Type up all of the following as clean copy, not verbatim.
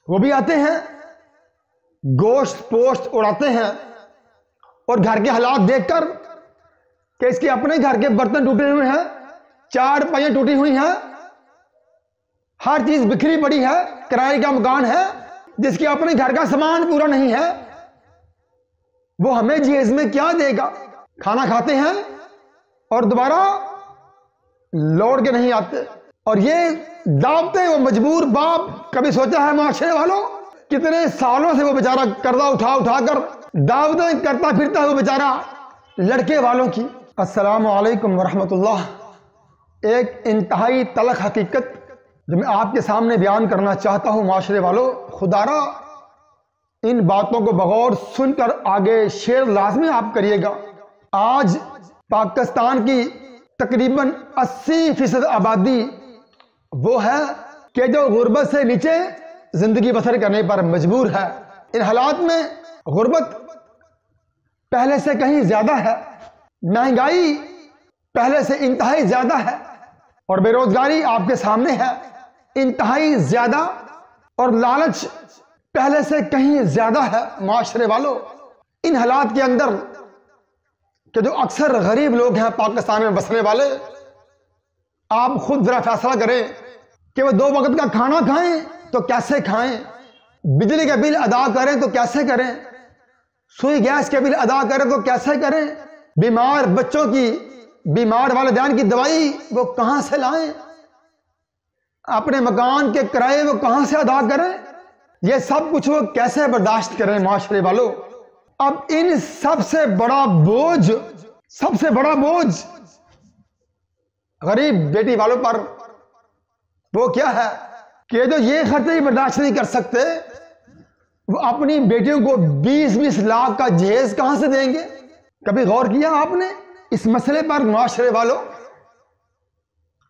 وہ بھی آتے ہیں گوشت پوشت اڑاتے ہیں اور گھر کے حالات دیکھ کر کہ اس کے اپنے گھر کے برتن ٹوٹے ہوئے ہیں، چار پائیاں ٹوٹی ہوئی ہیں، ہر چیز بکھری پڑی ہے، کرائے کا مکان ہے، جس کے اپنے گھر کا سامان پورا نہیں ہے، وہ ہمیں جہیز میں کیا دے گا؟ کھانا کھاتے ہیں اور دوبارہ لوٹ کے نہیں آتے۔ اور یہ دعوتیں وہ مجبور باپ، کبھی سوچا ہے معاشرے والوں کتنے سالوں سے وہ بیچارہ قرضہ اٹھا اٹھا کر دعوتیں کرتا پھرتا ہے وہ بیچارہ لڑکے والوں کی۔ السلام علیکم ورحمۃ اللہ۔ ایک انتہائی تلخ حقیقت جو میں آپ کے سامنے بیان کرنا چاہتا ہوں معاشرے والوں، خدا را ان باتوں کو بغور سن کر آگے شیئر لازمی آپ کریے گا۔ آج پاکستان کی تقریباً 80% آبادی وہ ہے کہ جو غربت سے نیچے زندگی بسر کرنے پر مجبور ہے۔ ان حالات میں غربت پہلے سے کہیں زیادہ ہے، مہنگائی پہلے سے انتہائی زیادہ ہے، اور بے روزگاری آپ کے سامنے ہے انتہائی زیادہ، اور لالچ پہلے سے کہیں زیادہ ہے معاشرے والوں۔ ان حالات کے اندر کہ جو اکثر غریب لوگ ہیں پاکستان میں بسنے والے، آپ خود ذرا فیصلہ کریں کہ وہ 2 وقت کا کھانا کھائیں تو کیسے کھائیں، بجلی کے بل ادا کریں تو کیسے کریں، سوئی گیس کے بل ادا کریں تو کیسے کریں، بیمار بچوں کی، بیمار والدین کی دوائی وہ کہاں سے لائیں، اپنے مکان کے کرائے وہ کہاں سے ادا کریں، یہ سب کچھ وہ کیسے برداشت کریں معاشرے والوں۔ اب ان سب سے بڑا بوجھ غریب بیٹی والوں پر وہ کیا ہے کہ جو یہ خرچے برداشت نہیں کر سکتے، وہ اپنی بیٹیوں کو 20-20 لاکھ کا جہیز کہاں سے دیں گے؟ کبھی غور کیا آپ نے اس مسئلے پر معاشرے والوں؟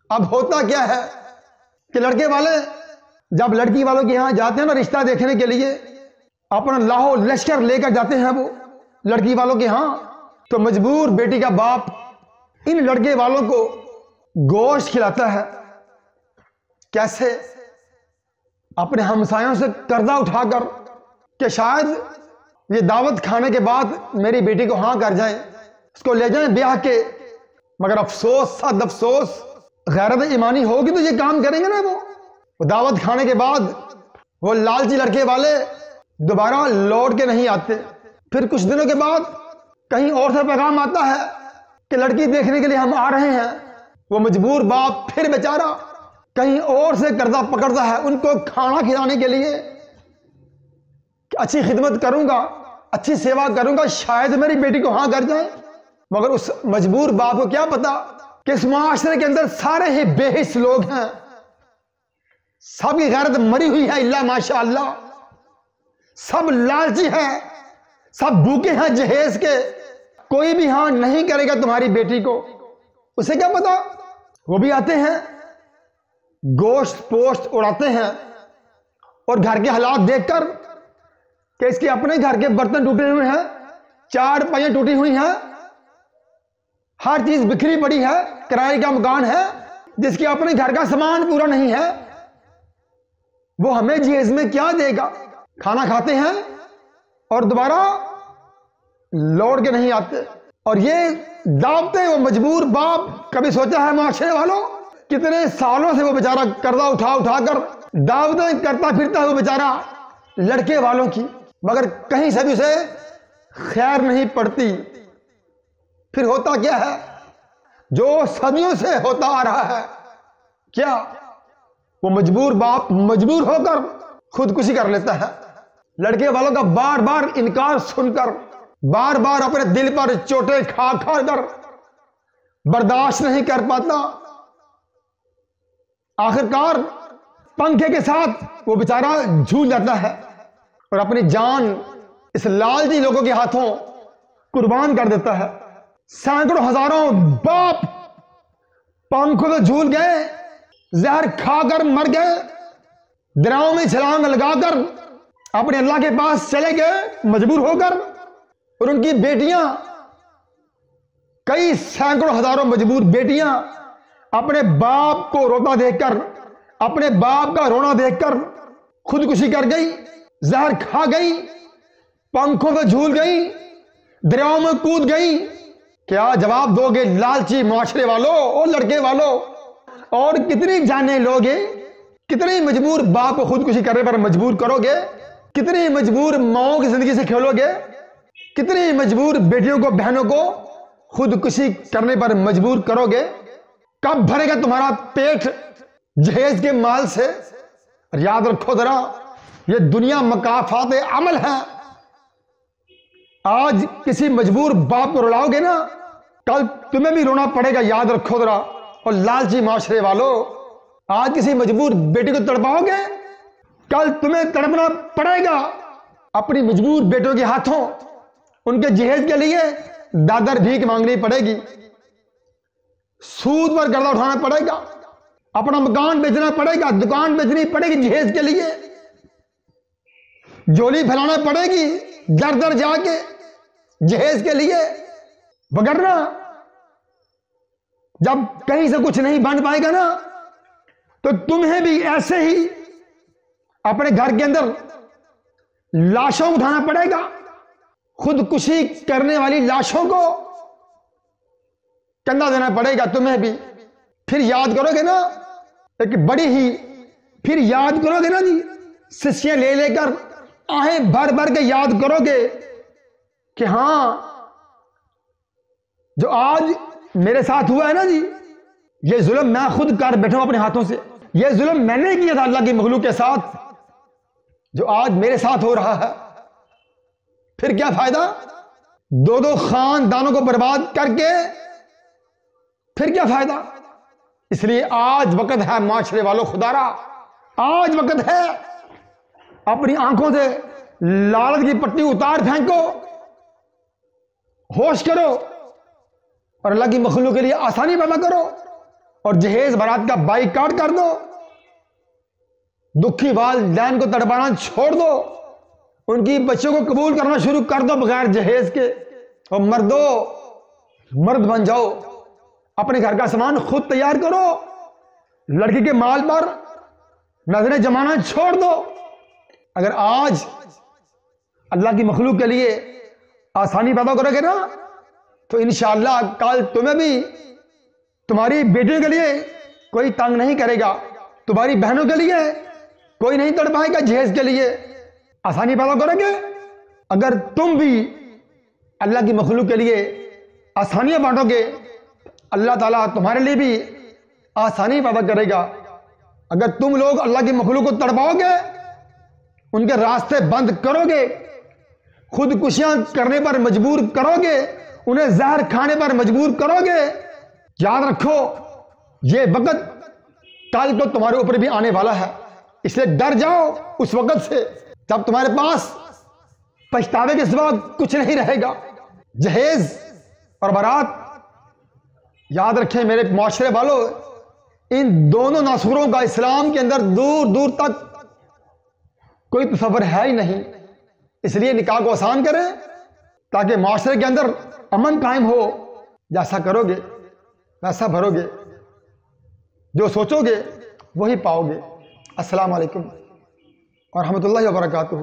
اب ہوتا کیا ہے کہ لڑکے والے جب لڑکی والوں کے یہاں جاتے ہیں نا رشتہ دیکھنے کے لیے، اپنا لاہو لشکر لے کر جاتے ہیں وہ لڑکی والوں کے ہاں، تو مجبور بیٹی کا باپ ان لڑکے والوں کو گوشت کھلاتا ہے۔ کیسے؟ اپنے ہمسایوں سے قرضہ اٹھا کر کہ شاید یہ دعوت کھانے کے بعد میری بیٹی کو ہاں کر جائیں، اس کو لے جائیں بیاہ کے۔ مگر افسوس، صد افسوس، غیرت ایمانی ہوگی تو یہ کام کریں گے نا وہ دعوت کھانے کے بعد وہ لالچی لڑکے والے دوبارہ لوٹ کے نہیں آتے۔ پھر کچھ دنوں کے بعد کہیں اور سے پیغام آتا ہے کہ لڑکی دیکھنے کے لیے ہم آ رہے ہیں، وہ مجبور باپ پھر بیچارہ کہیں اور سے قرضہ پکڑتا ہے ان کو کھانا کھلانے کے لیے کہ اچھی خدمت کروں گا، اچھی سیوا کروں گا، شاید میری بیٹی کو ہاں کر جائیں۔ مگر اس مجبور باپ کو کیا پتا کہ اس معاشرے کے اندر سارے ہی بے حس لوگ ہیں، سب کی غیرت مری ہوئی ہے الا ماشاء اللہ، سب لالچی ہیں، سب بھوکے ہیں جہیز کے، کوئی بھی ہاں نہیں کرے گا تمہاری بیٹی کو۔ اسے کیا پتا؟ وہ بھی آتے ہیں گوشت پوشت اڑاتے ہیں اور گھر کے حالات دیکھ کر کہ اس کے اپنے گھر کے برتن ٹوٹے ہوئے ہیں، چار پائیاں ٹوٹی ہوئی ہیں، ہر چیز بکھری پڑی ہے، کرائے کا مکان ہے، جس کے اپنے گھر کا سامان پورا نہیں ہے، وہ ہمیں جہیز میں کیا دے گا؟ کھانا کھاتے ہیں اور دوبارہ لوٹ کے نہیں آتے۔ اور یہ دعوتیں وہ مجبور باپ، کبھی سوچا ہے معاشرے والوں کتنے سالوں سے وہ بیچارہ قرضہ اٹھا اٹھا کر دعوتیں کرتا پھرتا ہے وہ بیچارہ لڑکے والوں کی، مگر کہیں سے بھی اسے خیر نہیں پڑتی۔ پھر ہوتا کیا ہے جو صدیوں سے ہوتا آ رہا ہے، کیا وہ مجبور باپ مجبور ہو کر خودکشی کر لیتا ہے۔ لڑکے والوں کا بار بار انکار سن کر، بار بار اپنے دل پر چوٹیں کھا کھا کر برداشت نہیں کر پاتا، آخرکار پنکھے کے ساتھ وہ بیچارہ جھول جاتا ہے اور اپنی جان اس لالچی لوگوں کے ہاتھوں قربان کر دیتا ہے۔ سینکڑوں ہزاروں باپ پنکھوں تو جھول گئے، زہر کھا کر مر گئے، دریاؤں میں چھلانگ لگا کر اپنے اللہ کے پاس چلے گئے مجبور ہو کر، اور ان کی بیٹیاں، کئی سینکڑوں ہزاروں مجبور بیٹیاں اپنے باپ کو روتا دیکھ کر، اپنے باپ کا رونا دیکھ کر خودکشی کر گئی، زہر کھا گئی، پنکھوں پہ جھول گئی، دریاؤں میں کود گئی، کیا جواب دو گے لالچی معاشرے والوں اور لڑکے والوں؟ اور کتنی جانیں لوگے؟ کتنی مجبور باپ کو خودکشی کرنے پر مجبور کرو گے؟ کتنی مجبور ماؤں کی زندگی سے کھیلو گے؟ کتنی مجبور بیٹیوں کو، بہنوں کو خودکشی کرنے پر مجبور کرو گے؟ کب بھرے گا تمہارا پیٹ جہیز کے مال سے؟ اور یاد رکھو ذرا، یہ دنیا مکافات عمل ہے۔ آج کسی مجبور باپ کو رلاؤ گے نا، کل تمہیں بھی رونا پڑے گا، یاد رکھو ذرا۔ اور لالچی معاشرے والوں، آج کسی مجبور بیٹی کو تڑپاؤ گے، کل تمہیں تڑپنا پڑے گا اپنی مجبور بیٹوں کے ہاتھوں۔ ان کے جہیز کے لیے دادر بھیک مانگنی پڑے گی، سود پر قرضہ اٹھانا پڑے گا، اپنا مکان بیچنا پڑے گا، دکان بیچنی پڑے گی جہیز کے لیے، جولی پھیلانا پڑے گی در در جا کے جہیز کے لیے۔ وگرنہ جب کہیں سے کچھ نہیں بن پائے گا نا، تو تمہیں بھی ایسے ہی اپنے گھر کے اندر لاشوں اٹھانا پڑے گا، خودکشی کرنے والی لاشوں کو کندھا دینا پڑے گا تمہیں بھی۔ پھر یاد کرو گے نا، ایک بڑی ہی پھر یاد کرو گے نا جی، سسیاں لے لے کر آہیں بھر بھر کے یاد کرو گے کہ ہاں جو آج میرے ساتھ ہوا ہے نا جی، یہ ظلم میں خود کر بیٹھا ہوں اپنے ہاتھوں سے، یہ ظلم میں نے کیا تھا اللہ کی مخلوق کے ساتھ، جو آج میرے ساتھ ہو رہا ہے۔ پھر کیا فائدہ دو دو خاندانوں کو برباد کر کے؟ پھر کیا فائدہ؟ اس لیے آج وقت ہے معاشرے والوں، خدارا آج وقت ہے، اپنی آنکھوں سے لالچ کی پٹی اتار پھینکو، ہوش کرو اور اللہ کی مخلوق کے لیے آسانی پیدا کرو، اور جہیز بارات کا بائیکاٹ کر دو، دکھی والدین کو تڑپانا چھوڑ دو، ان کی بچوں کو قبول کرنا شروع کر دو بغیر جہیز کے، اور مرد بن جاؤ، اپنے گھر کا سامان خود تیار کرو، لڑکی کے مال پر نظریں جمانا چھوڑ دو۔ اگر آج اللہ کی مخلوق کے لیے آسانی پیدا کرو گے نا، تو انشاءاللہ کل تمہیں بھی، تمہاری بیٹیوں کے لیے کوئی تنگ نہیں کرے گا، تمہاری بہنوں کے لیے کوئی نہیں تڑپائے گا جہیز کے لیے، آسانی پیدا کرو گے۔ اگر تم بھی اللہ کی مخلوق کے لیے آسانیاں بانٹو گے، اللہ تعالیٰ تمہارے لیے بھی آسانی پیدا کرے گا۔ اگر تم لوگ اللہ کی مخلوق کو تڑپاؤ گے، ان کے راستے بند کرو گے، خودکشیاں کرنے پر مجبور کرو گے، انہیں زہر کھانے پر مجبور کرو گے، یاد رکھو یہ وقت کل تو تمہارے اوپر بھی آنے والا ہے۔ اس لیے ڈر جاؤ اس وقت سے جب تمہارے پاس پچھتاوے کے سوا کچھ نہیں رہے گا۔ جہیز اور بارات، یاد رکھیں میرے معاشرے والوں، ان دونوں ناسوروں کا اسلام کے اندر دور دور تک کوئی تصور ہے ہی نہیں۔ اس لیے نکاح کو آسان کریں تاکہ معاشرے کے اندر امن قائم ہو۔ جیسا کرو گے ویسا بھرو گے، جو سوچو گے وہی پاؤ گے۔ السلام علیکم ورحمۃ اللہ وبرکاتہ۔